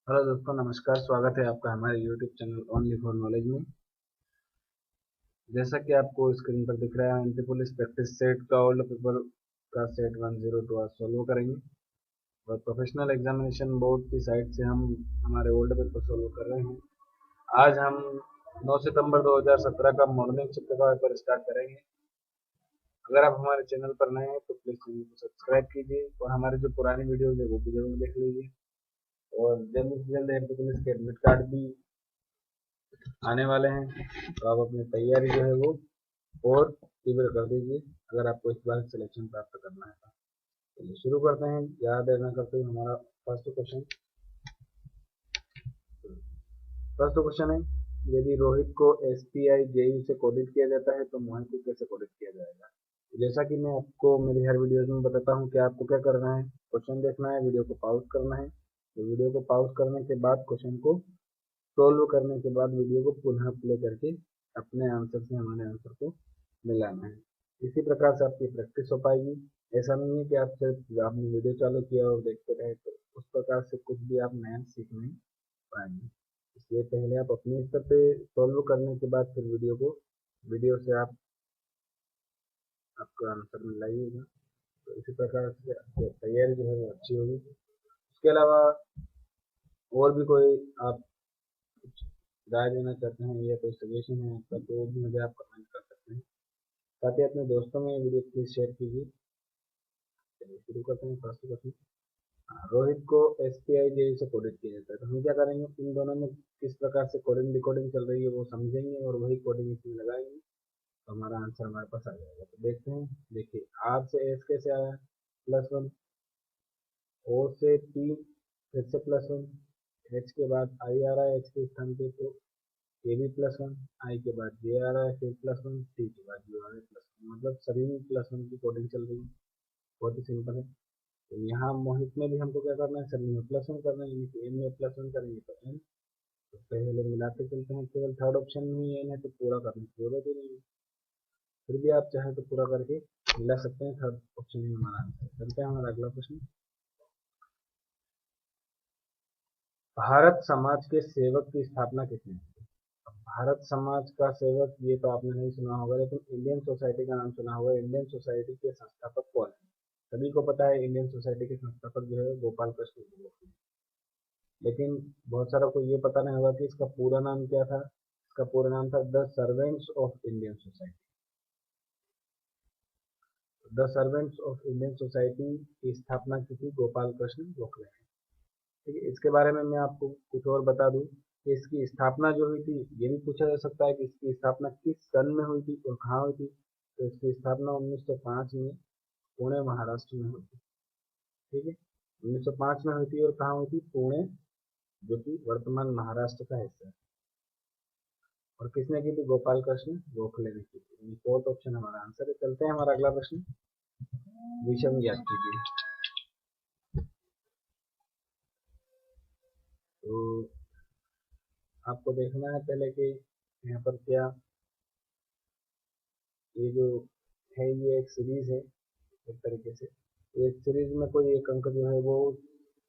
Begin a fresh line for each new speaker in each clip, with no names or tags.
Hello दोस्तों, नमस्कार। स्वागत है आपका हमारे YouTube channel only for knowledge में। जैसा कि आपको स्क्रीन पर दिख रहा है, एंटी पुलिस प्रैक्टिस सेट का ओल्ड पेपर का सेट 102 आज सॉल्व करेंगे। और प्रोफेशनल एग्जामिनेशन बोर्ड की साइट से हम हमारे ओल्ड पेपर सॉल्व कर रहे हैं। आज हम 9 सितंबर 2017 का मॉर्निंग शिफ्ट का पेपर स्टार्ट करेंगे। अगर आप हमारे चैनल पर नए हैं तो प्लीज़ चैनल को सब्सक्राइब कीजिए और हमारे जो पुरानी वीडियोज है वो भी जरूर देख लीजिए। और जल्द से जल्द एंटी पुलिस के एडमिट कार्ड भी आने वाले हैं, तो आप अपनी तैयारी जो है वो और तीव्र कर दीजिए अगर आपको इस बार सिलेक्शन प्राप्त करना है। चलिए शुरू करते हैं। ज़्यादा देर न करते हुए हमारा फर्स्ट क्वेश्चन है, यदि रोहित को SPI JU से कोडित किया जाता है तो मोहित को कैसे कोडित किया जाएगा। जैसा कि मैं आपको मेरी हर वीडियोज में बताता हूँ कि आपको क्या करना है, क्वेश्चन देखना है, वीडियो को पॉज करना है। तो वीडियो को पॉज करने के बाद क्वेश्चन को सोल्व करने के बाद वीडियो को पुनः प्ले करके अपने आंसर से हमारे आंसर को मिलाना है। इसी प्रकार से आपकी प्रैक्टिस हो पाएगी। ऐसा नहीं है कि आप सिर्फ आपने वीडियो चालू किया और देखते रहे, तो उस प्रकार से कुछ भी आप नया सीख नहीं पाएंगे। इसलिए पहले आप अपने स्तर पे सॉल्व करने के बाद फिर वीडियो से आप आपका आंसर मिलाइएगा। तो इसी प्रकार से आपकी तैयारी जो है वो अच्छी होगी। इसके अलावा और भी कोई आप कुछ राय देना चाहते हैं या कोई सजेशन है आपका, तो वो भी मुझे आप कमेंट कर सकते हैं। साथ ही अपने दोस्तों में वीडियो प्लीज शेयर कीजिए। चलिए शुरू करते हैं। फर्स्ट क्वेश्चन, रोहित को SPI JU से कोडित किया जाता है, तो हम क्या करेंगे, इन दोनों में किस प्रकार से कोडिंग डिकोडिंग चल रही है वो समझेंगे और वही कोडिंग इसमें लगाएंगे, तो हमारा आंसर हमारे पास आ जाएगा। तो देखते हैं। देखिए, R से S कैसे आया, +1। O से P फिर से +1। H के बाद I आ रहा है H के स्थान पे, तो A भी +1। I के बाद J आ रहा है फिर +1। T के बाद U आ रहा है +1। मतलब सभी में +1 की कोडिंग चल रही है। बहुत ही सिंपल है। तो यहाँ मोहित में भी हमको क्या करना है, सभी में +1 करना है, यानी कि N में +1 करेंगे तो N। तो पहले मिलाते चलते हैं, केवल थर्ड ऑप्शन में ही N है तो पूरा करने की जरूरत ही नहीं है। फिर भी आप चाहे तो पूरा करके मिला सकते हैं, थर्ड ऑप्शन में हमारा आंसर। चलते हैं हमारा अगला प्रश्न। भारत समाज के सेवक की स्थापना किसने की। भारत समाज का सेवक, ये तो आपने नहीं सुना होगा, लेकिन इंडियन सोसाइटी का नाम सुना होगा। इंडियन सोसाइटी के संस्थापक कौन है। सभी को पता है इंडियन सोसाइटी के संस्थापक जो है गोपाल कृष्ण गोखले हैं। लेकिन बहुत सारों को ये पता नहीं होगा कि इसका पूरा नाम क्या था। इसका पूरा नाम था the servants of Indian society. The servants of Indian society की स्थापना की थी गोपाल कृष्ण गोखले ने। ठीक है, इसके बारे में मैं आपको कुछ और बता दूं कि इसकी स्थापना जो हुई थी, ये भी पूछा जा सकता है कि इसकी स्थापना किस सन में हुई थी और कहाँ हुई थी। तो इसकी स्थापना 1905 में पुणे महाराष्ट्र में हुई थी। ठीक है, 1905 में हुई थी और कहाँ हुई थी, पुणे, जो कि वर्तमान महाराष्ट्र का हिस्सा है। और किसने की थी, गोपाल कृष्ण गोखले ने की थी। फोर्थ ऑप्शन हमारा आंसर है। चलते हैं हमारा अगला प्रश्न, विषम ज्ञात कीजिए। तो आपको देखना है पहले कि यहाँ पर क्या, ये जो है ये एक सीरीज है। एक तरीके से एक सीरीज में कोई एक अंक जो है वो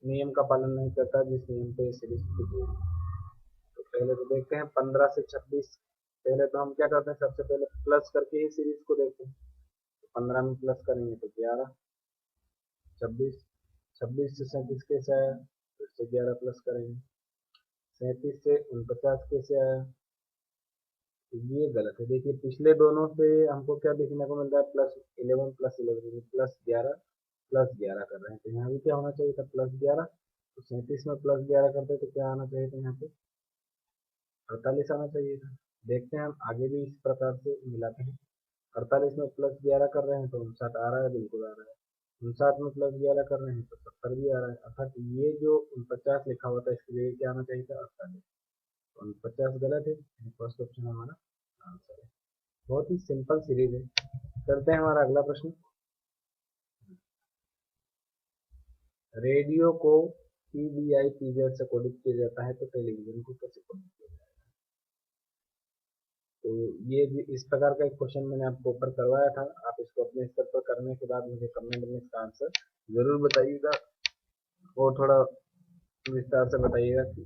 नियम का पालन नहीं करता जिस नियम पे सीरीज टिकी है। तो पहले तो देखते हैं 15 से 26। पहले तो हम क्या करते हैं, सबसे पहले प्लस करके ही सीरीज को देखते हैं। तो 15 में प्लस करेंगे तो 11। 26, 26 से 37 कैसे आया, फिर से 11 प्लस करेंगे। 37 से 49 कैसे आया, तो ये गलत है। देखिए पिछले दोनों से हमको क्या देखने को मिल रहा है, +11 +11 +11 +11 कर रहे हैं। तो यहाँ भी क्या होना चाहिए था, +11। तो 37 में +11 करते तो क्या आना चाहिए था, यहाँ पे 48 आना चाहिए था। देखते हैं हम आगे भी इस प्रकार से मिलाते हैं। 48 में +11 कर रहे हैं तो 59 आ रहा है, बिल्कुल आ रहा है। 59 में +11 कर रहे हैं तो 70 भी आ रहा है। अर्थात ये जो 49 लिखा हुआ था इसके लिए क्या आना चाहिए था, 48। तो 49 गलत है, फर्स्ट ऑप्शन हमारा आंसर है। बहुत ही सिंपल सीरीज है। चलते हैं हमारा अगला प्रश्न, रेडियो को PBI पीरियड से कोडित किया जाता है तो टेलीविजन को कैसे कोडित किया जाता है। तो ये इस प्रकार का एक क्वेश्चन मैंने आपको ऊपर करवाया था। आप इसको अपने स्तर पर करने के बाद मुझे कमेंट में इसका आंसर जरूर बताइएगा और थोड़ा विस्तार से बताइएगा कि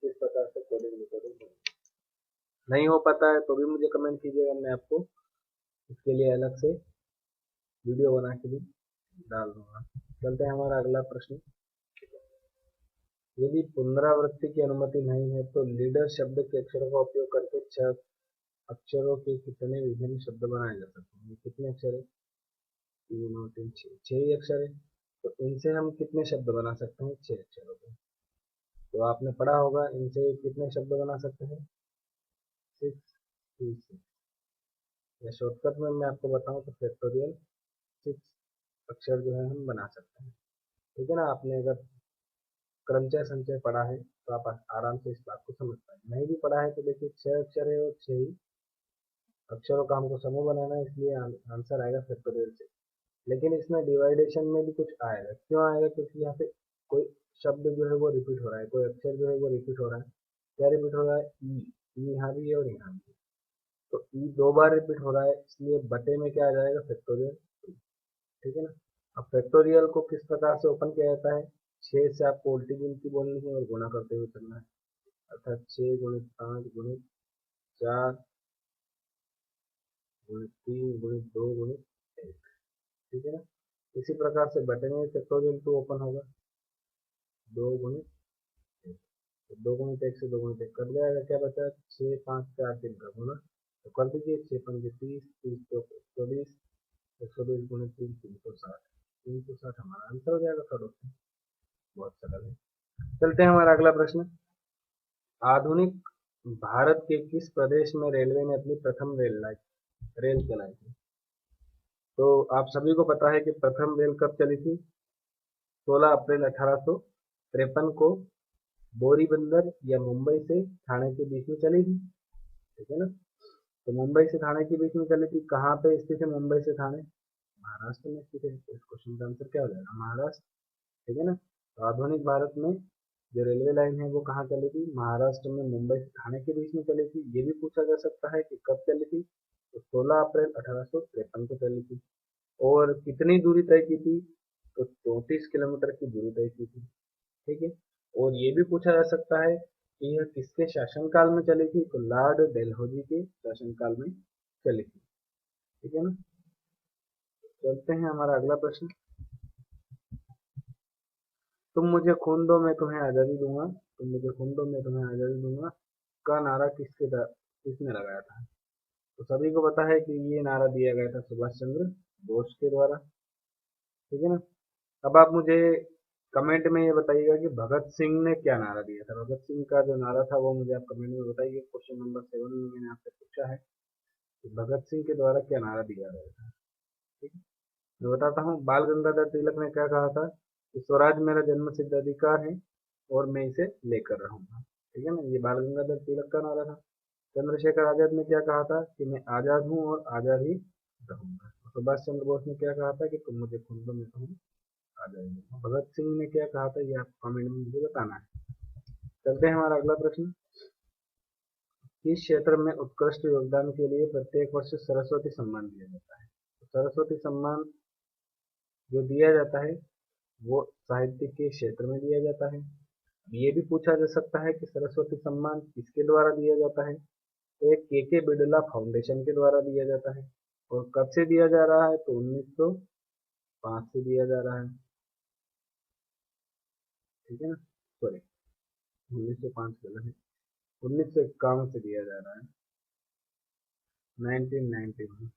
किस प्रकार से कोडिंग रिकॉर्डिंग नहीं हो पाता है तो भी मुझे कमेंट कीजिएगा, मैं आपको इसके लिए अलग से वीडियो बना के भी डाल दूंगा। चलते हैं हमारा अगला प्रश्न। यदि पुनरावृत्ति की अनुमति नहीं है तो लीडर शब्द के अक्षरों का उपयोग करके 6 अक्षरों के कितने विभिन्न शब्द बनाए जा सकते हैं? कितने अक्षर है? 3 और 3 6 ही अक्षर है। तो इनसे हम कितने शब्द बना सकते हैं? 6 अक्षरों के। तो आपने पढ़ा होगा इनसे कितने शब्द बना सकते हैं? 6 6। या शॉर्टकट में मैं आपको बताऊं तो फैक्टोरियल 6 अक्षर जो है हम बना सकते हैं। ठीक है ना। आपने अगर क्रमचय संचय पढ़ा है तो आप आराम से इस बात को समझ पाए। नहीं भी पढ़ा है तो देखिए 6 अक्षर है और 6 ही अक्षरों का हमको समूह बनाना है, इसलिए आंसर आएगा फैक्टोरियल 6। लेकिन इसमें डिवाइडेशन में भी कुछ आएगा। क्यों आएगा? क्योंकि यहाँ पे कोई शब्द जो है वो रिपीट हो रहा है, कोई अक्षर जो है वो रिपीट हो रहा है। क्या रिपीट हो रहा है? ई यहाँ भी है और यहाँ भी। तो ई 2 बार रिपीट हो रहा है, इसलिए बटे में क्या आ जाएगा? फैक्टोरियल। ठीक है ना। अब फैक्टोरियल को किस प्रकार से ओपन किया जाता है? 6 से आपको उल्टी गिनती बोलनी है और गुणा करते हुए चलना है। अर्थात 6 गुणित 5 गुणित 4 गुणित 3 गुणित 2 गुणित 1। ठीक है ना। इसी प्रकार से बटे में फैक्टोरियल 2 ओपन होगा। 2 गुणित 1। तो 2 गुणित 1 से 2 गुणित 1 कट जाएगा, क्या बचा? 6 5 4 3 का गुणा तो कर दीजिए। 6 5 30 30 तो 120 120 गुणित 3 360 360 हमारा आंसर हो जाएगा सर। बहुत सरल है। चलते हैं हमारा अगला प्रश्न। आधुनिक भारत के किस प्रदेश में रेलवे ने अपनी प्रथम रेल चलाई थी? तो आप सभी को पता है कि प्रथम रेल कब चली थी? 16 अप्रैल 1853 को बोरीबंदर या मुंबई से थाने के बीच में चली थी। ठीक है ना। तो मुंबई से थाने के बीच में चली थी। कहाँ पे स्थित है मुंबई से थाने? महाराष्ट्र में स्थित है। इस क्वेश्चन का आंसर क्या हो जाएगा? महाराष्ट्र। ठीक है ना। तो आधुनिक भारत में जो रेलवे लाइन है वो कहाँ चली थी? महाराष्ट्र में मुंबई से थाने के बीच में चली थी। ये भी पूछा जा सकता है कि कब चली थी? तो 16 अप्रैल 1853 को चली थी। और कितनी दूरी तय की थी? तो 34 किलोमीटर की दूरी तय की थी। ठीक है। और ये भी पूछा जा सकता है कि यह किसके शासनकाल में चली थी? तो लॉर्ड डलहौजी के शासनकाल में चली थी। ठीक है ना। चलते हैं हमारा अगला प्रश्न। तुम मुझे खून दो मैं तुम्हें आजादी दूंगा, तुम मुझे खून दो मैं तुम्हें आजादी दूंगा का नारा किसने लगाया था? तो सभी को पता है कि ये नारा दिया गया था सुभाष चंद्र बोस के द्वारा। ठीक है ना। अब आप मुझे कमेंट में ये बताइएगा कि भगत सिंह ने क्या नारा दिया था। भगत सिंह का जो नारा था वो मुझे आप कमेंट में बताइए। क्वेश्चन नंबर 7 में मैंने आपसे पूछा है कि भगत सिंह के द्वारा क्या नारा दिया गया था। ठीक है। मैं बताता हूँ। बाल गंगाधर तिलक ने क्या कहा था कि स्वराज मेरा जन्म सिद्ध अधिकार है और मैं इसे लेकर रहूंगा। ठीक है ना। ये बाल गंगाधर तिलक का नारा था। चंद्रशेखर आजाद ने क्या कहा था कि मैं आजाद हूँ और आजाद ही रहूंगा। सुभाष चंद्र बोस ने क्या कहा था कि तुम मुझे खून दो मैं तुम्हें आजादी दूंगा। भगत सिंह ने क्या कहा था ये आप कमेंट में मुझे बताना है। चलते हैं हमारा अगला प्रश्न। किस क्षेत्र में उत्कृष्ट योगदान के लिए प्रत्येक वर्ष सरस्वती सम्मान दिया जाता है? तो सरस्वती सम्मान जो दिया जाता है वो साहित्य के क्षेत्र में दिया जाता है। ये भी पूछा जा सकता है कि सरस्वती सम्मान किसके द्वारा दिया जाता है? तो एक के बिड़ला फाउंडेशन के द्वारा दिया जाता है। और कब से दिया जा रहा है? तो 1905 से दिया जा रहा है। ठीक है ना। सॉरी 1905 गलत है, 1951 से दिया जा रहा है। 1991।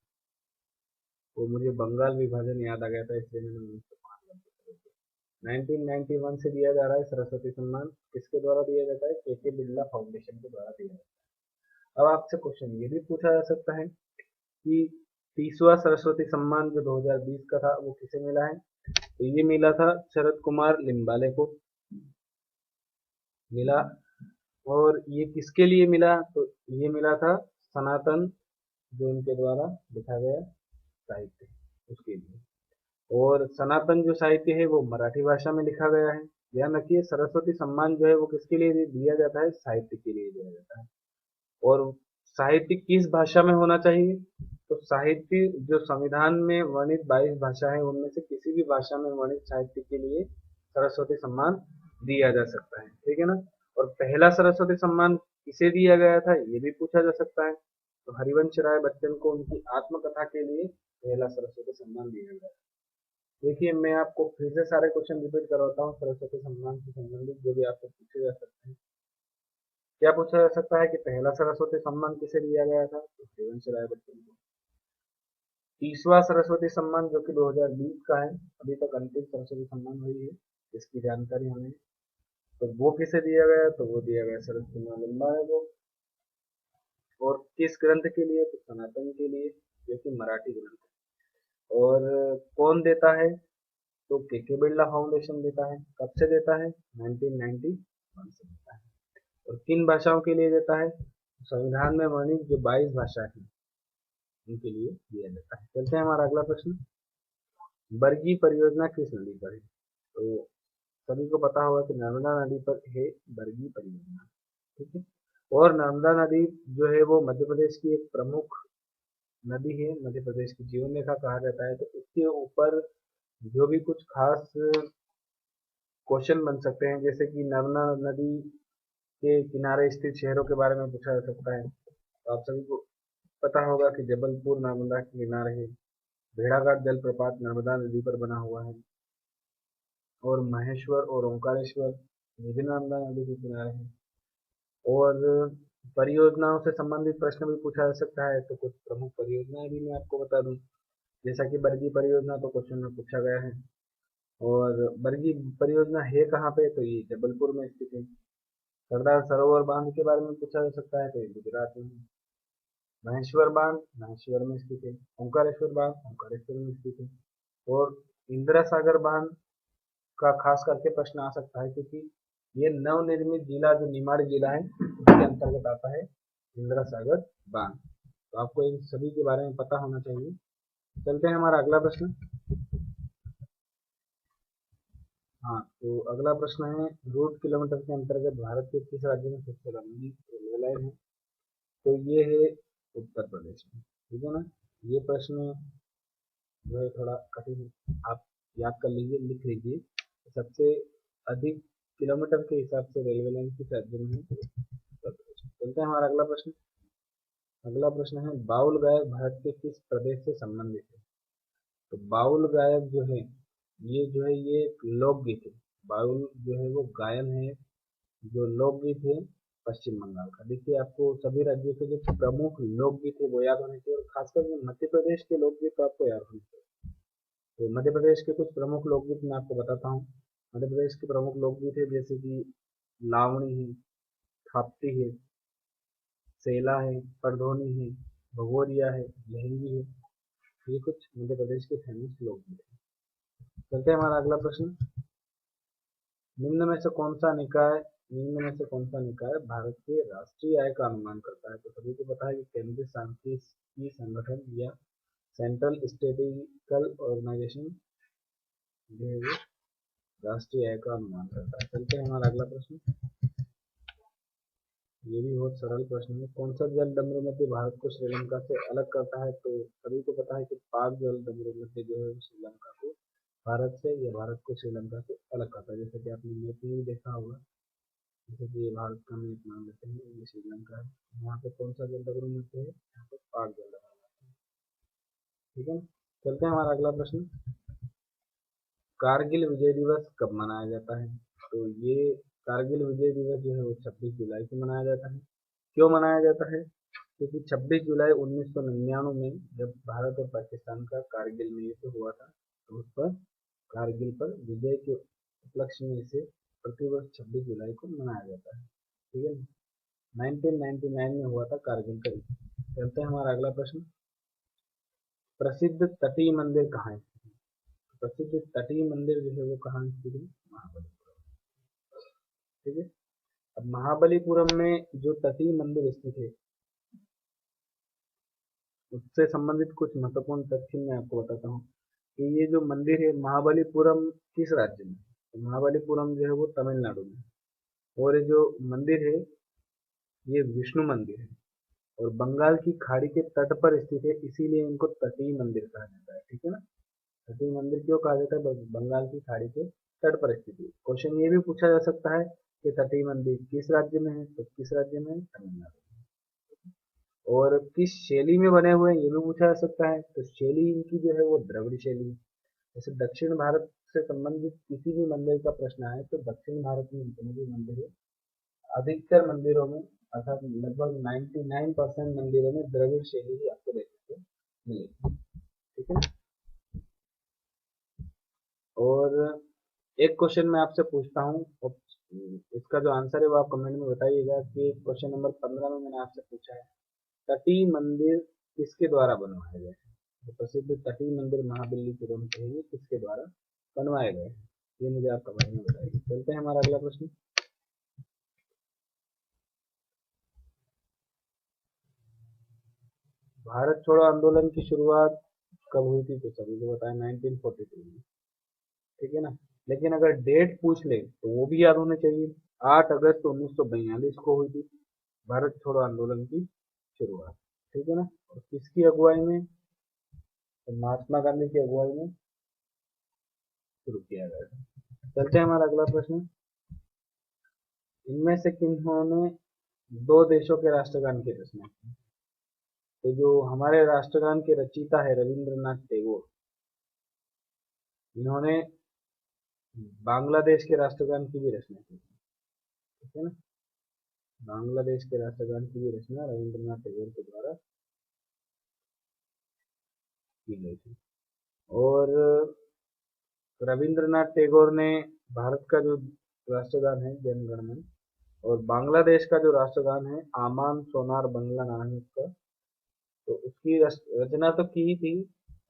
वो मुझे बंगाल विभाजन याद आ गया था इसलिए मैंने 1991 से दिया जा रहा है सरस्वती सम्मान। किसके द्वारा दिया जाता है? के बिड़ला फाउंडेशन के द्वारा दिया जाता है। अब आपसे क्वेश्चन ये भी पूछा जा सकता है कि 30वां सरस्वती सम्मान जो 2020 का था वो किसे मिला है? तो ये मिला था शरद कुमार लिम्बाले को मिला। और ये किसके लिए मिला? तो ये मिला था सनातन जो इनके द्वारा लिखा गया साहित्य उसके लिए। और सनातन जो साहित्य है वो मराठी भाषा में लिखा गया है। ध्यान रखिए सरस्वती सम्मान जो है वो किसके लिए दिया जाता है? साहित्य के लिए दिया जाता है। और साहित्य किस भाषा में होना चाहिए? तो साहित्य जो संविधान में वर्णित 22 भाषा है उनमें से किसी भी भाषा में वर्णित साहित्य के लिए सरस्वती सम्मान दिया जा सकता है, ठीक है ना। और पहला सरस्वती सम्मान किसे दिया गया था ये भी पूछा जा सकता है। तो हरिवंश राय बच्चन को उनकी आत्मकथा के लिए पहला सरस्वती सम्मान दिया गया। देखिए मैं आपको फिर से सारे क्वेश्चन रिपीट करवाता हूँ सरस्वती सम्मान से संबंधित जो भी आपको पूछे जा सकते हैं। क्या पूछा जा सकता है कि पहला सरस्वती सम्मान किसे दिया गया था, तो हरिवंश राय बच्चन को। 30वां सरस्वती सम्मान जो कि 2020 का है, अभी तक अंतिम सरस्वती सम्मान हुई है, इसकी जानकारी हमें, तो वो किसे दिया गया, तो वो दिया गया शरद कुमार लिम्बाया को। और किस ग्रंथ के लिए, तो सनातन के लिए, जो कि मराठी ग्रंथ है। और कौन देता है, तो के बिरला फाउंडेशन देता है। कब से देता है, 1991 से देता है। और किन भाषाओं के लिए देता है, संविधान में वर्णित जो 22 भाषा है उनके लिए दिया जाता है। चलते हैं हमारा अगला प्रश्न, बरगी परियोजना किस नदी पर है, तो सभी को पता होगा कि नर्मदा नदी पर है बरगी परियोजना, ठीक है। और नर्मदा नदी जो है वो मध्य प्रदेश की एक प्रमुख नदी है, मध्य प्रदेश की जीवन रेखा कहा जाता है। तो इसके ऊपर जो भी कुछ खास क्वेश्चन बन सकते हैं, जैसे कि नर्मदा नदी के किनारे स्थित शहरों के बारे में पूछा जा सकता है। तो आप सभी को पता होगा कि जबलपुर नर्मदा के किनारे है, भेड़ाघाट जलप्रपात नर्मदा नदी पर बना हुआ है, और महेश्वर और ओंकारेश्वर ये भी नर्मदा नदी के किनारे है। और परियोजनाओं से संबंधित प्रश्न भी पूछा जा सकता है, तो कुछ प्रमुख परियोजनाएं भी मैं आपको बता दूं, जैसा कि बरगी परियोजना तो क्वेश्चन में पूछा गया है। और बरगी परियोजना है कहाँ पे, तो ये जबलपुर में स्थित है। सरदार सरोवर बांध के बारे में पूछा जा सकता है, तो ये गुजरात में है। महेश्वर बांध महेश्वर में स्थित है। ओंकारेश्वर बांध ओंकारेश्वर में स्थित है। और इंदिरा सागर बांध का खास करके प्रश्न आ सकता है, क्योंकि ये नवनिर्मित जिला जो निमाड़ जिला है उसके अंतर्गत आता है इंदिरा सागर बांध। तो आपको इन सभी के बारे में पता होना चाहिए। चलते हैं हमारा अगला प्रश्न। हाँ, तो अगला प्रश्न है, रूट किलोमीटर के अंतर्गत भारत के किस राज्य में सबसे लंबी रेलवे लाइन है, तो ये है उत्तर प्रदेश में, ठीक है ना। ये प्रश्न जो है थोड़ा कठिन है, आप याद कर लीजिए, लिख लीजिए। सबसे अधिक किलोमीटर के हिसाब से रेलवे लाइन किस राज्य में है, तो उत्तर प्रदेश में। चलते हैं हमारा अगला प्रश्न। अगला प्रश्न है, बाउल गायक भारत के किस प्रदेश से संबंधित है, तो बाउल गायक जो है ये जो है ये एक लोकगीत है। बाउल जो है वो गायन है जो लोकगीत है पश्चिम बंगाल का। देखिए आपको सभी राज्यों के जो प्रमुख लोकगीत है वो याद होने चाहिए, और खासकर मध्य प्रदेश के लोकगीत तो आपको याद होने चाहिए। तो मध्य प्रदेश के कुछ प्रमुख लोकगीत मैं आपको बताता हूँ। मध्य प्रदेश के प्रमुख लोकगीत है जैसे कि लावणी है, थाप्ती है, सेला है, परधोनी है, भगोरिया है, लहंगी है। ये कुछ मध्य प्रदेश के फेमस लोकगीत है। चलते हैं हमारा अगला प्रश्न, निम्न में से कौन सा निकाय निम्न में से कौन सा निकाय भारत के राष्ट्रीय आय का अनुमान करता है, तो सभी को पता है कि केंद्रीय सांख्यिकी संगठन या सेंट्रल स्टेटिस्टिकल ऑर्गेनाइजेशन जो है वो राष्ट्रीय आय का अनुमान करता है। चलते हैं हमारा अगला प्रश्न, ये भी बहुत सरल प्रश्न है, कौन सा जल डमरू मध्य भारत को श्रीलंका से अलग करता है, तो सभी को पता है कि पाक जल डमरू मध्य जो है वो श्रीलंका को भारत से या भारत को श्रीलंका से अलग करता है। जैसे कि आपने मैप में भी देखा होगा, जैसे कि ये भारत का मैप मान लेते हैं, ये श्रीलंका है, यहाँ पे कौन सा जल डमरू मध्य है, यहाँ पे पाक जल डमरू मध्य है, ठीक है। चलते हैं हमारा अगला प्रश्न, कारगिल विजय दिवस कब मनाया जाता है, तो ये कारगिल विजय दिवस जो है वो 26 जुलाई को मनाया जाता है। क्यों मनाया जाता है, क्योंकि 26 जुलाई 1999 में जब भारत और पाकिस्तान का कारगिल में युद्ध हुआ था, तो उस पर कारगिल पर विजय के उपलक्ष्य में इसे प्रतिवर्ष 26 जुलाई को मनाया जाता है, ठीक है। 1999 में हुआ था कारगिल का युद्ध। चलते हैं हमारा अगला प्रश्न, प्रसिद्ध तटीय मंदिर कहाँ है, प्रसिद्ध तटीय मंदिर जो है वो कहाँ स्थित है, महाबलीपुरम, ठीक है। अब महाबलीपुरम में जो तटीय मंदिर स्थित है उससे संबंधित कुछ महत्वपूर्ण तथ्य मैं आपको बताता हूँ कि ये जो मंदिर है महाबलीपुरम किस राज्य में, तो महाबलीपुरम जो है वो तमिलनाडु में। और ये जो मंदिर है ये विष्णु मंदिर है, और बंगाल की खाड़ी के तट पर स्थित है, इसीलिए इनको तटीय मंदिर कहा जाता है, ठीक है ना। तटीय मंदिर क्यों कहा जाता है, बंगाल की खाड़ी के तट पर स्थित है। क्वेश्चन ये भी पूछा जा सकता है कि तटीय मंदिर किस राज्य में है, तो किस राज्य में है, तमिलनाडु। और किस शैली में बने हुए हैं ये भी पूछा जा सकता है, तो शैली इनकी जो है वो द्रविड़ शैली है। जैसे दक्षिण भारत से संबंधित किसी भी मंदिर का प्रश्न आए तो दक्षिण भारत में जितने भी मंदिर है, अधिकतर मंदिरों में अर्थात लगभग 99% मंदिरों में द्रविड़ शैली ही आपको देखने को मिलेगी। ठीक है। और एक क्वेश्चन मैं आपसे पूछता हूँ, इसका जो आंसर है वो आप कमेंट में बताइएगा कि क्वेश्चन नंबर 15 में मैंने आपसे पूछा है, तटीय मंदिर किसके द्वारा बनवाए गए? तो प्रसिद्ध तटीय मंदिर महाबलीपुरम के ये किसके द्वारा बनवाए गए? ये मुझे आप कमेंट में बताइए। चलते हैं हमारा अगला प्रश्न। भारत छोड़ो आंदोलन की शुरुआत कब हुई थी? तो सभी को बताया 1942 में। ठीक है ना। लेकिन अगर डेट पूछ ले तो वो भी याद होने चाहिए। 8 अगस्त 1942 को हुई थी भारत छोड़ो आंदोलन की शुरुआत। ठीक है ना। और किसकी अगुवाई में? तो महात्मा गांधी की अगुवाई में शुरू किया गया था। चलते हैं हमारा अगला प्रश्न। इनमें से किन्होंने दो देशों के राष्ट्रगान की रचना की? तो जो हमारे राष्ट्रगान के रचयिता है रविंद्रनाथ टैगोर, इन्होंने बांग्लादेश के राष्ट्रगान की भी रचना की। ठीक है ना। बांग्लादेश के राष्ट्रगान की भी रचना रविंद्रनाथ टैगोर के द्वारा की गई थी। और रविंद्रनाथ टैगोर ने भारत का जो राष्ट्रगान है जन गण मन, और बांग्लादेश का जो राष्ट्रगान है आमान सोनार बंगला नाम है उसका, तो उसकी रचना तो की ही थी।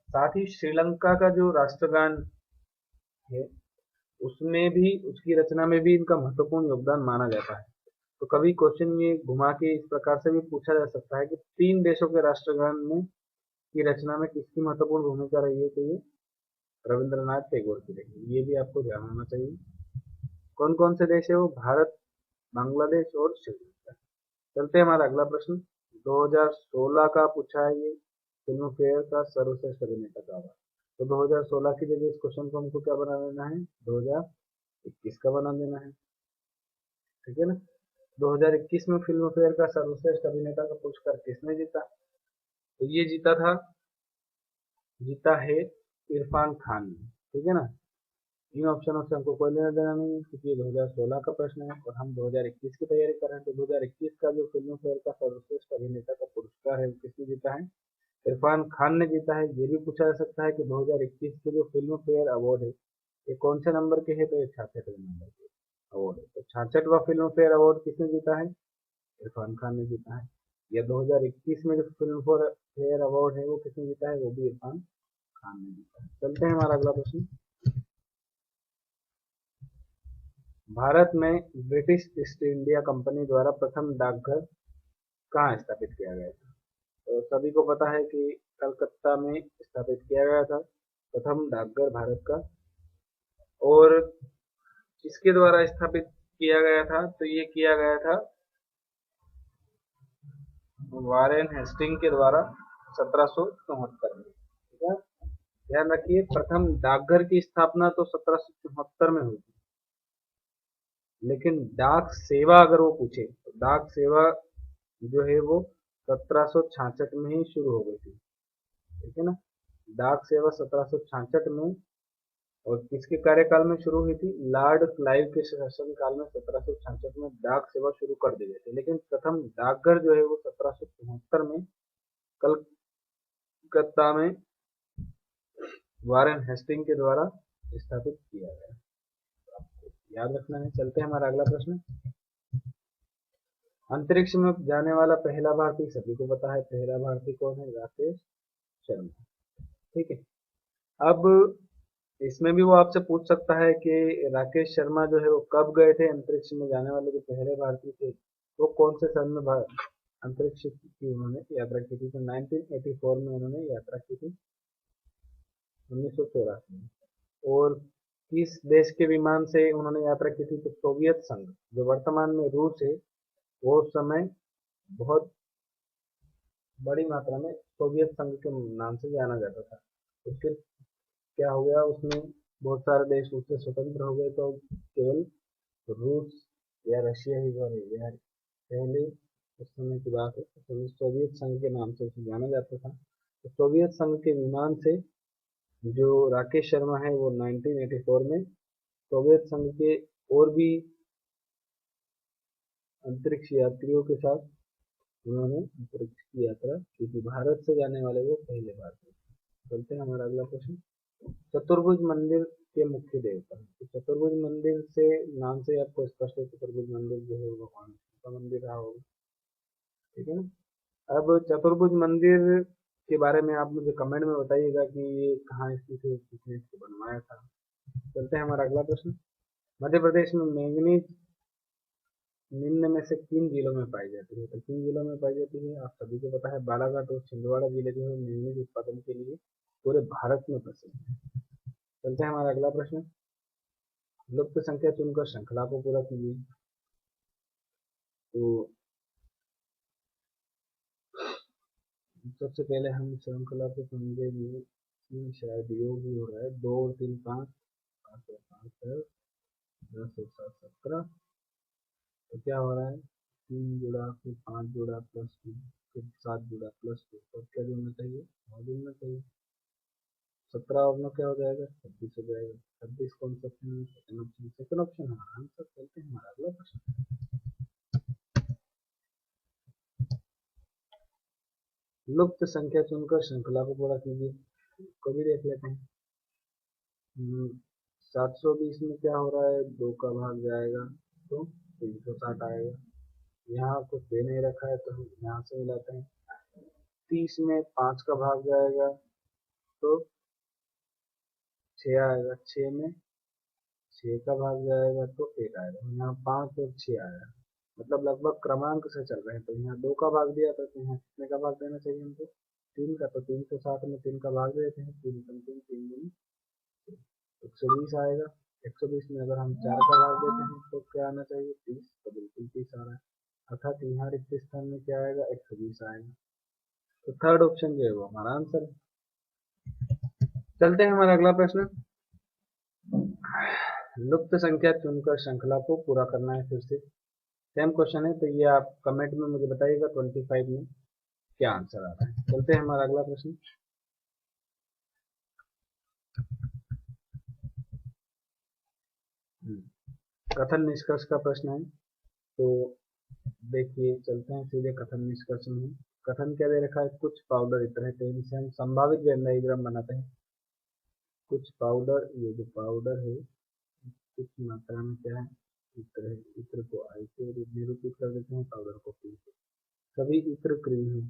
साथ ही श्रीलंका का जो राष्ट्रगान है उसमें भी, उसकी रचना में भी इनका महत्वपूर्ण योगदान माना जाता है। तो कभी क्वेश्चन ये घुमा के इस प्रकार से भी पूछा जा सकता है कि तीन देशों के राष्ट्रगान में की रचना में किसकी महत्वपूर्ण भूमिका रही है? तो ये रविंद्रनाथ टैगोर की रही। ये भी आपको ध्यान होना चाहिए। कौन कौन से देश है वो? भारत, बांग्लादेश और श्रीलंका। चलते हैं हमारा अगला प्रश्न। 2016 का पूछा है ये, फिल्म फेयर का सर्वश्रेष्ठ अभिनेता का अवार्ड। तो 2016 की जगह इस क्वेश्चन को हमको क्या बना देना है? 2021 का बना देना है। ठीक है ना। 2021 में फिल्म फेयर का सर्वश्रेष्ठ अभिनेता का पुरस्कार किसने जीता? तो ये जीता है इरफान खान ने। ठीक है ना। इन ऑप्शनों से हमको कोई लेना देना नहीं है क्योंकि ये 2016 का प्रश्न है और हम 2021 की तैयारी कर रहे हैं। तो 2021 का जो फिल्म फेयर का सर्वश्रेष्ठ अभिनेता का पुरस्कार है किसने जीता है? इरफान खान ने जीता है। ये भी पूछा जा सकता है कि 2021 के जो फिल्म फेयर अवार्ड है ये कौन से नंबर के है? तो ये 66वें नंबर के अवार्ड है। तो 66वां फिल्म फेयर अवार्ड किसने जीता है? इरफान खान ने जीता है। या 2021 में जो फिल्म फेयर अवार्ड है वो किसने जीता है? वो भी इरफान खान ने जीता है। चलते हैं हमारा अगला प्रश्न। भारत में ब्रिटिश ईस्ट इंडिया कंपनी द्वारा प्रथम डाकघर कहाँ स्थापित किया गया था? तो सभी को पता है कि कलकत्ता में स्थापित किया गया था प्रथम डाकघर भारत का। और किसके द्वारा स्थापित किया गया था? तो ये किया गया था वारेन हेस्टिंग के द्वारा 1774 में। ठीक है। ध्यान रखिए, प्रथम डाकघर की स्थापना तो 1774 में हुई थी, लेकिन डाक सेवा अगर वो पूछे तो डाक सेवा जो है वो 1766 में ही शुरू हो गई थी। ठीक है ना। डाक सेवा 1766 में, और किसके कार्यकाल में शुरू हुई थी? लॉर्ड क्लाइव के शासनकाल में 1766 में डाक सेवा शुरू कर दी गई थी। लेकिन प्रथम डाकघर जो है वो 1774 में कलकत्ता में वारेन हेस्टिंग के द्वारा स्थापित किया गया। आपको याद रखना है। चलते हैं हमारा अगला प्रश्न। अंतरिक्ष में जाने वाला पहला भारतीय सभी को पता है। पहला भारतीय कौन है? राकेश शर्मा। ठीक है। अब इसमें भी वो आपसे पूछ सकता है कि राकेश शर्मा जो है वो कब गए थे अंतरिक्ष में? जाने वाले जो पहले भारतीय थे वो कौन से सन में अंतरिक्ष की उन्होंने यात्रा की थी? तो 1984 में उन्होंने यात्रा की थी, 1984 में। और किस देश के विमान से उन्होंने यात्रा की थी? तो सोवियत संघ, जो वर्तमान में रूस है, वो उस समय बहुत बड़ी मात्रा में सोवियत संघ के नाम से जाना जाता था। तो फिर क्या हो गया, उसमें बहुत सारे देश उससे स्वतंत्र हो गए तो केवल रूस या रशिया ही बने यार। पहले उस समय की बात है, तो सोवियत संघ के नाम से उसे जाना जाता था। तो सोवियत संघ के विमान से जो राकेश शर्मा है वो 1984 में सोवियत संघ के और भी अंतरिक्ष यात्रियों के साथ उन्होंने अंतरिक्ष की यात्रा की थी। भारत से जाने वाले वो पहले भारतीय। चलते हैं हमारा अगला प्रश्न। चतुर्भुज मंदिर के मुख्य देवता। तो चतुर्भुज मंदिर से नाम से आपको स्पष्ट है, चतुर्भुज मंदिर जो है वो भगवान का मंदिर रहा होगा, ठीक है ना। अब चतुर्भुज मंदिर के बारे में आप मुझे कमेंट में बताइएगा कि ये कहाँ स्थित है, किसने इसको बनवाया था। चलते हैं हमारा अगला प्रश्न। मध्य प्रदेश में मैंगनीज निम्न में से किन जिलों में पाई जाती है। तो किन जिलों में पाई जाती है आप सभी को पता है, बालाघाट और छिंदवाड़ा जिले जो है मैंगनीज उत्पादन के लिए पूरे भारत में प्रसिद्ध है। चलते हैं हमारा अगला प्रश्न। लुप्त संख्या चुनकर श्रृंखला को पूरा कीजिए। तो सबसे पहले हम श्रृंखला को समझेंगे कि शायद योग ही हो रहा है। 2 और 3 5, 5 और 5 10, 10 और 7 17। तो क्या हो रहा है, 3 जुड़ा फिर 5 जुड़ा प्लस 2 फिर 7 जुड़ा प्लस 2, तो क्या जुड़ना चाहिए, 9 जुड़ना चाहिए। 17 और 9 क्या हो जाएगा, 26 हो जाएगा। 26 कौन सा ऑप्शन है, सेकंड ऑप्शन। सेकंड ऑप्शन हमारा आंसर। चलते हैं हमारा अगला प्रश्न। लुप्त संख्या चुनकर श्रृंखला को पूरा कीजिए। को भी देख लेते हैं। 720 में क्या हो रहा है, 2 का भाग जाएगा तो 360 आएगा। यहाँ कुछ दे नहीं रखा है तो हम यहाँ से मिलाते हैं। 30 में 5 का भाग जाएगा तो 6 आएगा। 6 में 6 का भाग जाएगा तो 1 आएगा। यहाँ 5 और 6 आएगा, मतलब लगभग क्रमांक से चल रहे हैं। तो यहाँ 2 का भाग दिया था तो यहाँ कितने का भाग देना चाहिए हमको, 3 का। तो 360 में 3 का भाग देते हैं। 3 3 3 3 दूनी 120 आएगा। 120 में अगर हम 4 का भाग देते हैं तो क्या आना चाहिए, 30। तो बिल्कुल 30 आ रहा है, अर्थात यहाँ रिक्त स्थान में क्या आएगा, 120 आएगा। तो थर्ड ऑप्शन जो है वो हमारा आंसर है। चलते हैं हमारा अगला प्रश्न। लुप्त संख्या चुनकर श्रृंखला को पूरा करना है। फिर से सेम क्वेश्चन है, तो ये आप कमेंट में मुझे बताइएगा 25 में क्या आंसर आ रहा है। चलते हैं हमारा अगला प्रश्न। कथन निष्कर्ष का प्रश्न है। तो देखिए चलते हैं सीधे कथन निष्कर्ष में। कथन क्या दे रखा है, कुछ पाउडर इत्र है। तो इनसे हम संभावित वेन डायग्राम बनाते हैं। कुछ पाउडर, ये जो पाउडर है कुछ मात्रा में क्या है, इत्र है। इत्र को आई से निरूपित कर देते हैं, पाउडर को पी से। सभी इत्र क्रीम है,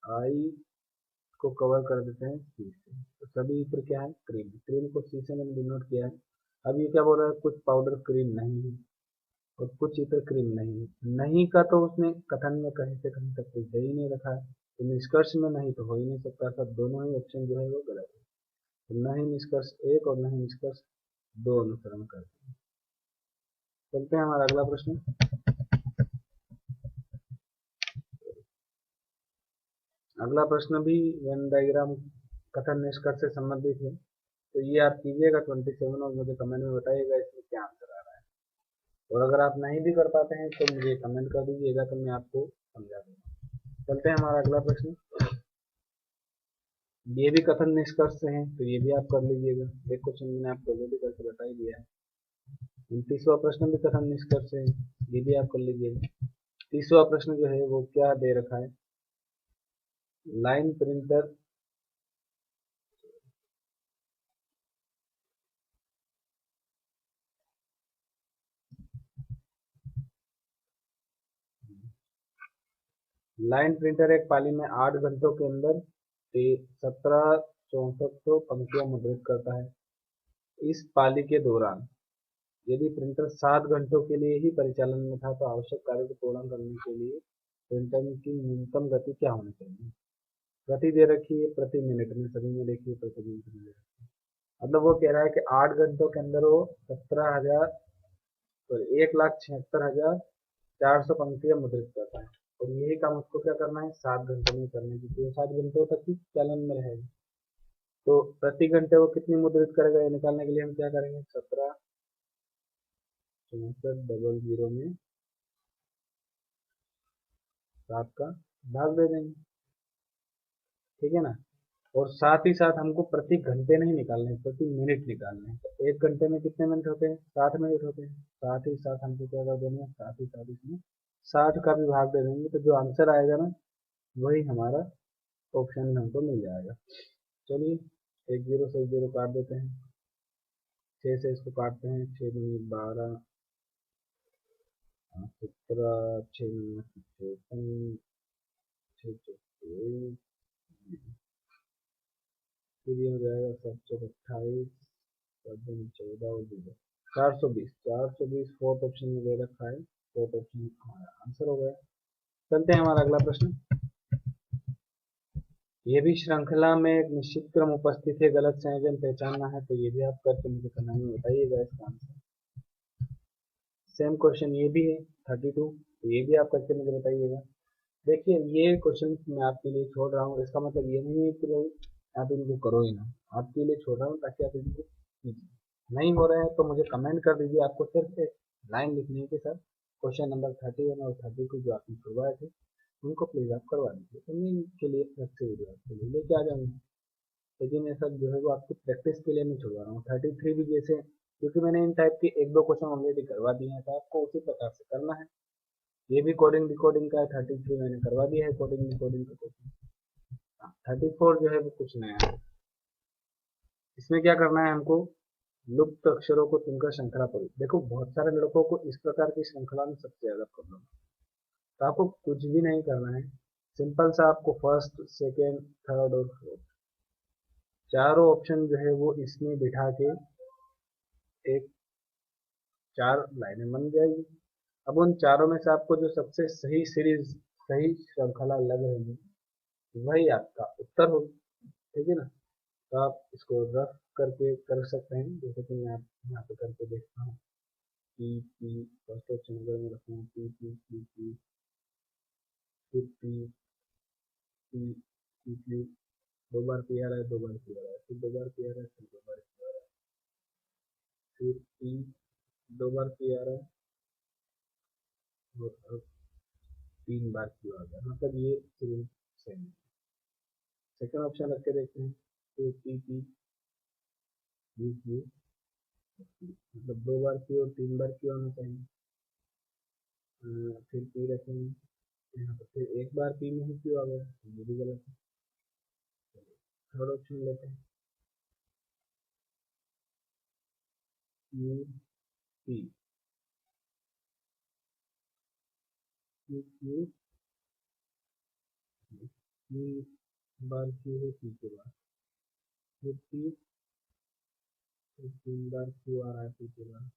आई को कवर कर देते हैं सी से। तो सभी इत्र क्या है, क्रीम। क्रीम को सी से मैंने डिनोट किया है। अब ये क्या बोल रहा है, कुछ पाउडर क्रीम नहीं है और कुछ इत्र क्रीम नहीं है। नहीं का तो उसने कथन में कहीं से कहीं तक कुछ दे ही नहीं रखा है, तो निष्कर्ष में नहीं तो हो ही नहीं सकता था। दोनों ही ऑप्शन जो है वो गलत है। तो न ही निष्कर्ष 1 और न ही निष्कर्ष 2 अनुसरण करते हैं। चलते हैं हमारा अगला प्रश्न। अगला प्रश्न भी वेन डायग्राम कथन निष्कर्ष से संबंधित है। तो ये आप कीजिएगा 27 और मुझे कमेंट में बताइएगा इसमें क्या आंसर आ रहा है। और अगर आप नहीं भी कर पाते हैं तो मुझे कमेंट कर दीजिएगा, तो मैं आपको समझा दूंगा। चलते हैं हमारा अगला प्रश्न। ये भी कथन निष्कर्ष से है, तो ये भी आप कर लीजिएगा। एक क्वेश्चन मैंने आपको ऑलरेडी करके बता ही दिया है। 29वां प्रश्न भी कथन निष्कर्ष से है, ये भी आप कर लीजिएगा। 30वां प्रश्न जो है वो क्या दे रखा है, लाइन प्रिंटर लाइन प्रिंटर एक पाली में 8 घंटों के अंदर 17,64 पंक्तियां मुद्रित करता है। इस पाली के दौरान यदि प्रिंटर 7 घंटों के लिए ही परिचालन में था तो आवश्यक कार्य को पूर्ण करने के लिए प्रिंटर की न्यूनतम गति क्या होनी चाहिए। गति दे रखी है प्रति मिनट में, सभी में देखिए प्रति मिनट में दे रखी है। मतलब वो कह रहा है कि 8 घंटों के अंदर वो 1,76,400 पंक्तियां मुद्रित करता है। और यही काम उसको क्या करना है, 7 घंटों में करने की। तो 7 घंटों तक ही चालन में रहेगा। तो प्रति घंटे वो कितनी मुद्रित करेगा ये निकालने के लिए हम क्या करेंगे, 176400 में 7 का भाग दे देंगे, ठीक है ना। और साथ ही साथ हमको प्रति घंटे नहीं निकालने हैं, प्रति मिनट निकालने हैं। तो 1 घंटे में कितने मिनट होते हैं, 60 मिनट होते हैं। साथ ही साथ हमको क्या कर देना है, साथ ही साथ इसमें 60 का भी भाग दे देंगे, तो जो आंसर आएगा ना वही हमारा ऑप्शन में हमको मिल जाएगा। चलिए, 1 0 से 1 0 काट देते हैं, 6 से इसको काटते हैं, 6 दूनी 12, 17, 6 9 56, 6 24, फिर ये हो जाएगा 728, 14 और 0, 420, 420 फोर्थ ऑप्शन में दे रखा है, फोर्थ ऑप्शन हमारा आंसर हो गया। चलते हैं हमारा अगला प्रश्न। ये भी श्रृंखला में एक निश्चित क्रम उपस्थित है, गलत संयोजन पहचानना है, तो ये भी आप करके मुझे करना में बताइएगा इसका आंसर। सेम क्वेश्चन ये भी है 32, तो ये भी आप करके मुझे बताइएगा। देखिए, ये क्वेश्चन मैं आपके लिए छोड़ रहा हूँ, इसका मतलब ये नहीं है कि भाई आप इनको करो ही ना, आपके लिए छोड़ रहा हूँ ताकि आप इनको कीजिए। नहीं हो रहे हैं तो मुझे कमेंट कर दीजिए, आपको सिर्फ एक लाइन लिखनी है कि सर क्वेश्चन नंबर 31 और 32 जो आपने छुड़वाए थे उनको प्लीज आप करवा दीजिए, तो मैं इनके लिए अलग से वीडियो आपके लिए लेके आ जाऊंगा। लेकिन ये सब जो है वो आपकी प्रैक्टिस के लिए मैं छुड़वा रहा हूँ। 33 भी जैसे, क्योंकि मैंने इन टाइप के 1 2 क्वेश्चन ऑलरेडी करवा दिए हैं, तो आपको उसी प्रकार से करना है। ये भी कोडिंग डिकोडिंग का है, 33 मैंने करवा दिया है कोडिंग डिकोडिंग का क्वेश्चन। 34 जो है वो कुछ नया है। इसमें क्या करना है हमको, लुप्त अक्षरों को चुनकर श्रृंखला पर। देखो, बहुत सारे लड़कों को इस प्रकार की श्रृंखला में सबसे ज्यादा प्रॉब्लम है, तो आपको कुछ भी नहीं करना है, सिंपल सा आपको फर्स्ट सेकेंड थर्ड और फोर्थ चारों ऑप्शन जो है वो इसमें बिठा के एक 4 लाइनें बन जाएगी। अब उन चारों में से आपको जो सबसे सही सीरीज, सही श्रृंखला लग रही है वही आपका उत्तर होगी, ठीक है ना। तो आप इसको रफ करके कर सकते हैं, जैसे कि मैं आप यहाँ पे करके देखता हूँ। पी फर्स्ट ऑप्शन अगर मैं रखूँ पी, फिर पी, 2 बार पी आ रहा है, 2 बार पी आ रहा है, फिर 2 बार पी आ रहा है, फिर 2 बार पी आ रहा है, फिर पी 2 बार पी आ रहा है, और अब 3 बार पी आ गया, मतलब ये सीरीज सेम है। सेकेंड ऑप्शन रख के देखते हैं, तो पी, मतलब 2 बार पी और 3 बार पी होना चाहिए। फिर पी रखेंगे यहाँ पर, फिर 1 बार पी में ही क्यों आ गया, ये भी गलत है। थर्ड ऑप्शन लेते हैं, क्यू पी, क्यू 3 बार क्यू है पी के बाद, फिर पी, फिर 3 बार क्यू आ रहा है पी के बाद,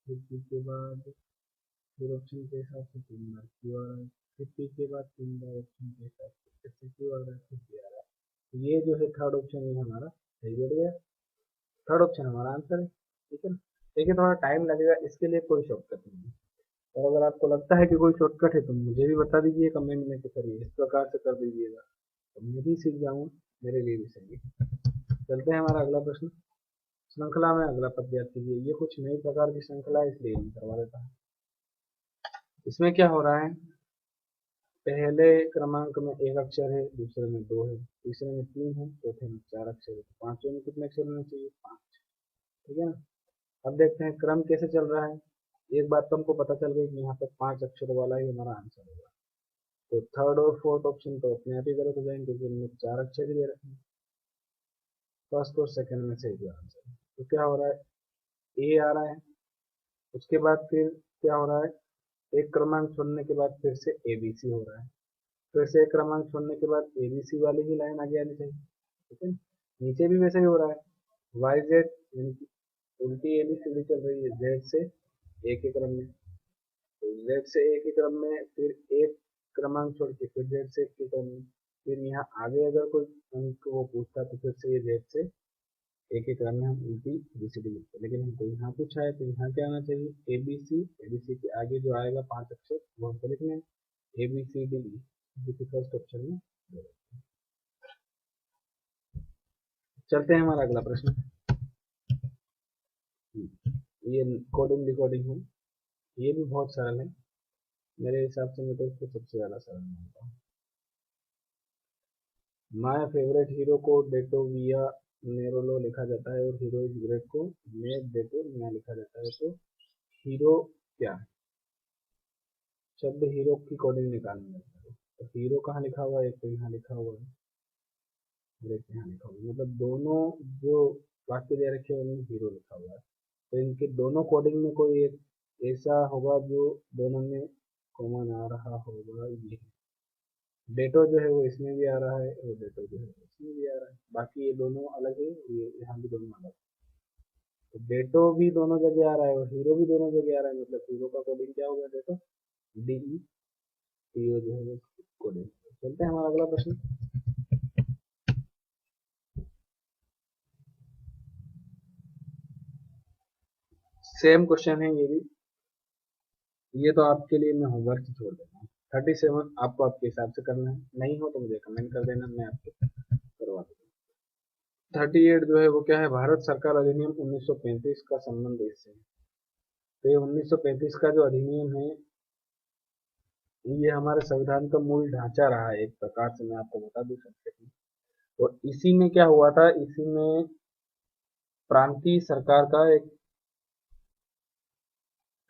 फिर पी के बाद फिर ऑप्शन के हिसाब से 3 बार क्यू आ रहा है, फिर पी के बाद 3 बार ऑप्शन के हिसाब से फिर से क्यू आ रहा है, फिर पी आ रहा है। तो ये जो है थर्ड ऑप्शन ये हमारा सही बैठ गया, थर्ड ऑप्शन हमारा आंसर है, ठीक है ना। देखिए, थोड़ा टाइम लगेगा, इसके लिए कोई शॉर्टकट नहीं है, और अगर आपको लगता है कि कोई शॉर्टकट है तो मुझे भी बता दीजिए कमेंट में कि सर ये इस प्रकार से कर दीजिएगा, तो मैं भी सीख जाऊंगा, मेरे लिए भी सही है। चलते हैं हमारा अगला प्रश्न। श्रृंखला में अगला पद याद कीजिए, ये कुछ नई प्रकार की श्रृंखला है इसलिए मैं करवा देता हूँ। इसमें क्या हो रहा है, पहले क्रमांक में 1 अक्षर है, दूसरे में 2 है, तीसरे में 3 है, चौथे में 4 अक्षर है, तो पांचवें में कितने अक्षर होने चाहिए, 5, ठीक है ना। अब देखते हैं क्रम कैसे चल रहा है। एक बात तो हमको पता चल गई कि यहाँ पर 5 अक्षर वाला ही हमारा आंसर होगा, तो थर्ड और फोर्थ ऑप्शन तो अपने आप ही गलत हो जाएंगे क्योंकि इनमें 4 अक्षर ही दे रखे हैं। फर्स्ट और सेकंड में सही आंसर है, तो क्या हो रहा है, ए आ रहा है, उसके बाद फिर क्या हो रहा है, एक क्रमांक छोड़ने के बाद फिर से एबीसी हो रहा है, फिर से एक क्रमांक छोड़ने के बाद एबीसी वाली ही लाइन आगे आनी चाहिए, ठीक है। नीचे भी वैसे ही हो रहा है, वाई जेड यानी कि उल्टी एबीसीडी चल रही है, जेड से एक ही क्रम में, तो जेड से एक ही क्रम में, फिर एक क्रमांक छोड़ के फिर जेड से एक ही क्रम में, फिर यहाँ आगे अगर कोई अंक वो पूछता तो फिर से ये जेड से एक ही क्रम में हम उल्टी एबीसीडी लिखते हैं। लेकिन हमको यहाँ पूछा है तो यहाँ क्या आना चाहिए, एबीसी, एबीसी के आगे जो आएगा 5 अक्षर वो हमको लिखने हैं, एबीसीडी, जो कि फर्स्ट ऑप्शन में। चलते हैं हमारा अगला प्रश्न। ये कोडिंग डिकोडिंग है, ये भी बहुत सरल है मेरे हिसाब से, मैं तो इसको सबसे ज्यादा सरल मानता हूँ। माय फेवरेट हीरो को डेटो विया नेरोलो लिखा जाता है और हीरो इज ग्रेट को ने डेटो निया लिखा जाता है, तो हीरो क्या है? शब्द हीरो की कोडिंग निकालनी है, तो हीरो कहाँ लिखा हुआ है? एक तो यहाँ लिखा हुआ है, ग्रेट यहाँ लिखा हुआ है, मतलब दोनों जो वाक्य दे रखे हैं उनमें हीरो लिखा हुआ है, तो इनके दोनों कोडिंग में कोई एक ऐसा होगा जो दोनों में कॉमन आ रहा होगा। ये डेटो जो है वो इसमें भी आ रहा है और डेटो जो है इसमें भी आ रहा है, बाकी ये दोनों अलग है, ये यहाँ भी दोनों अलग है, तो डेटो भी दोनों जगह आ रहा है और हीरो भी दोनों जगह आ रहा है, मतलब हीरो का कोडिंग क्या होगा? डेटो डी ई टी ओ जो है वो कोडिंग। चलते हैं हमारा अगला प्रश्न। सेम क्वेश्चन है ये भी, ये तो आपके लिए मैं होमवर्क छोड़ देता हूँ। 37 आपको आपके हिसाब से करना है, नहीं हो तो मुझे कमेंट कर देना, मैं आपको करवा दूंगा। 38 जो है वो क्या है? भारत सरकार अधिनियम 1935 का संबंध इससे है, तो ये 1935 का जो अधिनियम है ये हमारे संविधान का मूल ढांचा रहा है, एक प्रकार से मैं आपको बता दूं संक्षेप में। और इसी में क्या हुआ था, इसी में प्रांतीय सरकार का एक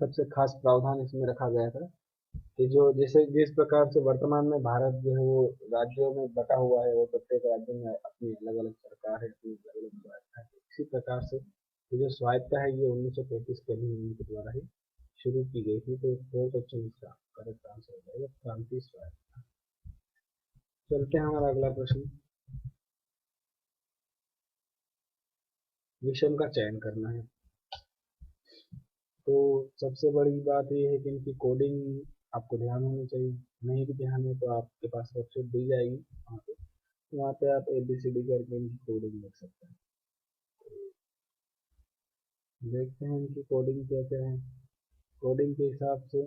सबसे खास प्रावधान इसमें रखा गया था कि जो जैसे जिस प्रकार से वर्तमान में भारत जो है वो राज्यों में बटा हुआ है, वो प्रत्येक राज्य में अपनी अलग अलग सरकार है, अपनी अलग अलग स्वायत्ता है, इसी प्रकार से ये जो स्वायत्ता है ये 1935 के अधिनियम के द्वारा ही शुरू की गई थी, तो फोर्थ ऑप्शन इसका करेक्ट आंसर हो जाएगा, प्रांतीय स्वायत्ता। चलते हैं हमारा अगला प्रश्न। विषम का चयन करना है, तो सबसे बड़ी बात ये है कि इनकी कोडिंग आपको ध्यान होनी चाहिए, नहीं भी ध्यान है तो आपके पास वेबसाइट दी जाएगी वहाँ पे आप ABCD करके इनकी कोडिंग देख सकते हैं। देखते हैं इनकी कोडिंग क्या क्या है। कोडिंग के हिसाब से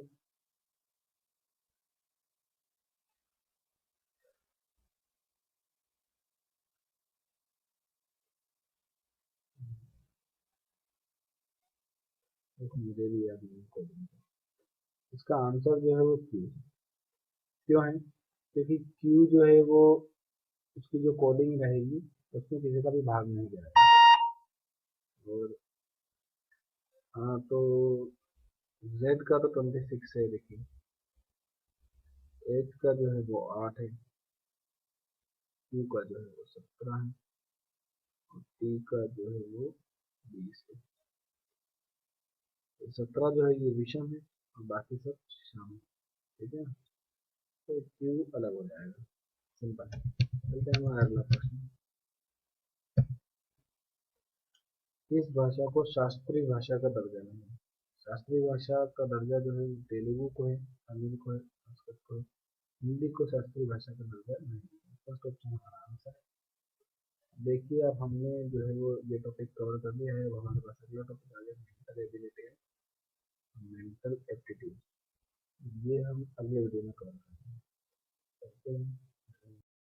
देखो, मुझे भी याद नहीं कोडिंग, इसका आंसर जो है वो क्यू। क्यों है? क्योंकि क्यू जो है वो उसकी जो कोडिंग रहेगी उसमें किसी का भी भाग नहीं जाएगा। और हाँ, तो जेड का तो 26 है, देखिए एच का जो है वो 8 है, क्यू का जो है वो 17 है, और टी का जो है वो 20 है। तो 17 जो है ये विषम है और बाकी सब सम है, ठीक है, तो क्यू अलग हो जाएगा, सिंपल है। चलते हैं हमारा अगला प्रश्न। किस भाषा को शास्त्रीय भाषा का दर्जा नहीं है? शास्त्रीय भाषा का दर्जा जो है तेलुगु को है, तमिल को है, संस्कृत को है, हिंदी को शास्त्रीय भाषा का दर्जा नहीं है। फर्स्ट ऑप्शन हमारा आंसर है। देखिए अब हमने जो है वो ये टॉपिक कवर कर लिया है, अब हमारे पास अगला